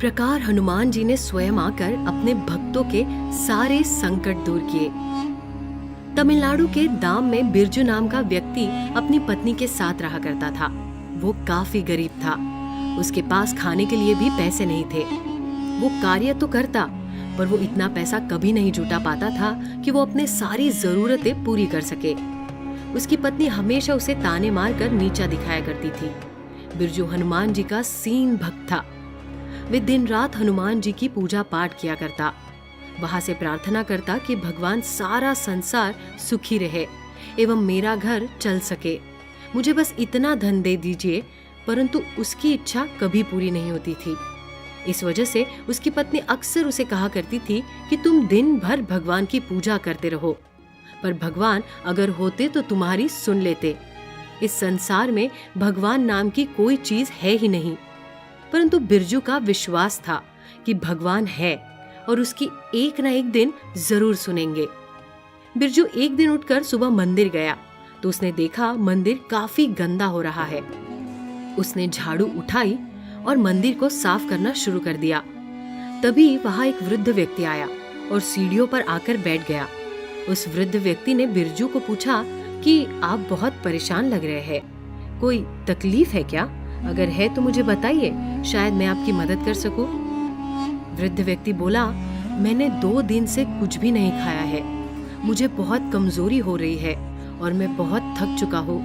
प्रकार हनुमान जी ने स्वयं आकर अपने भक्तों के सारे संकट दूर किए। तमिलनाडु के दाम में बिरजू नाम का व्यक्ति अपनी पत्नी के साथ रहा करता था। वो काफी गरीब था। उसके पास खाने के लिए भी पैसे नहीं थे। वो कार्य तो करता, पर वो इतना पैसा कभी नहीं जुटा पाता था कि वो अपने सारी जरूरतें पूरी कर सके। उसकी पत्नी हमेशा उसे ताने मारकर नीचा दिखाया करती थी। बिरजू हनुमान जी का सीन भक्त था। वे दिन रात हनुमान जी की पूजा पाठ किया करता। वहां से प्रार्थना करता कि भगवान सारा संसार सुखी रहे एवं मेरा घर चल सके। मुझे बस इतना धन दे दीजिए। परंतु उसकी इच्छा कभी पूरी नहीं होती थी। इस वजह से उसकी पत्नी अक्सर उसे कहा करती थी कि तुम दिन भर भगवान की पूजा करते रहो, पर भगवान अगर होते तो तुम्हारी सुन लेते। इस संसार में भगवान नाम की कोई चीज है ही नहीं। परंतु बिरजू का विश्वास था कि भगवान है और उसकी एक न एक दिन जरूर सुनेंगे। बिरजू एक दिन उठकर सुबह मंदिर गया तो उसने देखा मंदिर काफी गंदा हो रहा है। उसने झाड़ू उठाई और मंदिर को साफ करना शुरू कर दिया। तभी वहां एक वृद्ध व्यक्ति आया और सीढ़ियों पर आकर बैठ गया। उस वृद्ध व्यक्ति ने बिरजू को पूछा कि आप बहुत परेशान लग रहे हैं, कोई तकलीफ है क्या? अगर है तो मुझे बताइए, शायद मैं आपकी मदद कर सकूं। वृद्ध व्यक्ति बोला, मैंने 2 दिन से कुछ भी नहीं खाया है। मुझे बहुत कमजोरी हो रही है और मैं बहुत थक चुका हूँ।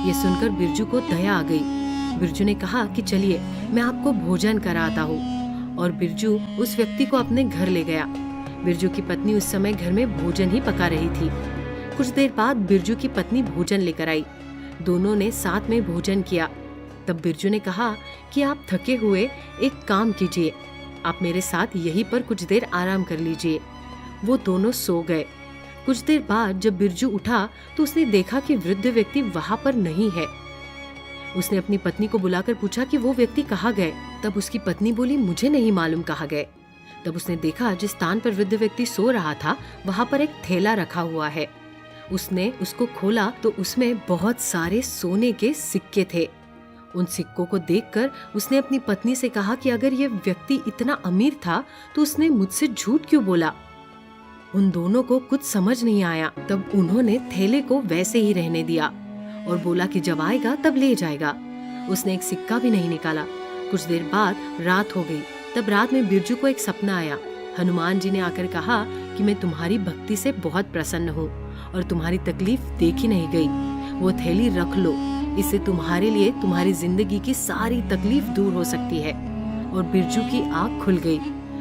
ये सुनकर बिरजू को दया आ गई। बिरजू ने कहा कि चलिए मैं आपको भोजन कराता हूँ, और बिरजू उस व्यक्ति को अपने घर ले गया। बिरजू की पत्नी उस समय घर में भोजन ही पका रही थी। कुछ देर बाद बिरजू की पत्नी भोजन लेकर आई। दोनों ने साथ में भोजन किया। तब बिरजू ने कहा कि आप थके हुए एक काम कीजिए, आप मेरे साथ यहीं पर कुछ देर आराम कर लीजिए। वो दोनों सो गए। कुछ देर बाद जब बिरजू उठा तो उसने देखा कि वृद्ध व्यक्ति वहां पर नहीं है। उसने अपनी पत्नी को बुलाकर पूछा कि वो व्यक्ति कहाँ गए। तब उसकी पत्नी बोली, मुझे नहीं मालूम कहाँ गए। तब उसने देखा जिस स्थान पर वृद्ध व्यक्ति सो रहा था वहां पर एक थैला रखा हुआ है। उसने उसको खोला तो उसमें बहुत सारे सोने के सिक्के थे। उन सिक्कों को देखकर उसने अपनी पत्नी से कहा कि अगर ये व्यक्ति इतना अमीर था तो उसने मुझसे झूठ क्यों बोला। उन दोनों को कुछ समझ नहीं आया। तब उन्होंने थैले को वैसे ही रहने दिया और बोला कि जब आएगा तब ले जाएगा। उसने एक सिक्का भी नहीं निकाला। कुछ देर बाद रात हो गई। तब रात में बिरजू को एक सपना आया। हनुमान जी ने आकर कहा कि मैं तुम्हारी भक्ति से बहुत प्रसन्न हूँ और तुम्हारी तकलीफ देखी नहीं गई। वो थैली रख लो, इससे तुम्हारे लिए तुम्हारी जिंदगी की सारी तकलीफ दूर हो सकती है। और बिरजू की आँख खुल गई।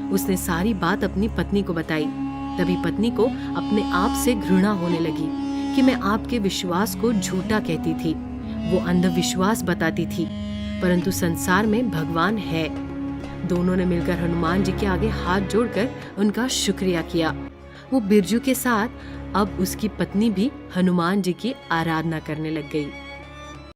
उसने सारी बात अपनी पत्नी को बताई। तभी पत्नी को अपने आप से घृणा होने लगी कि मैं आपके विश्वास को झूठा कहती थी, वो अंधविश्वास बताती थी, परंतु संसार में भगवान है। दोनों ने मिलकर हनुमान जी के आगे हाथ जोड़कर उनका शुक्रिया किया। वो बिरजू के साथ अब उसकी पत्नी भी हनुमान जी की आराधना करने लग गई।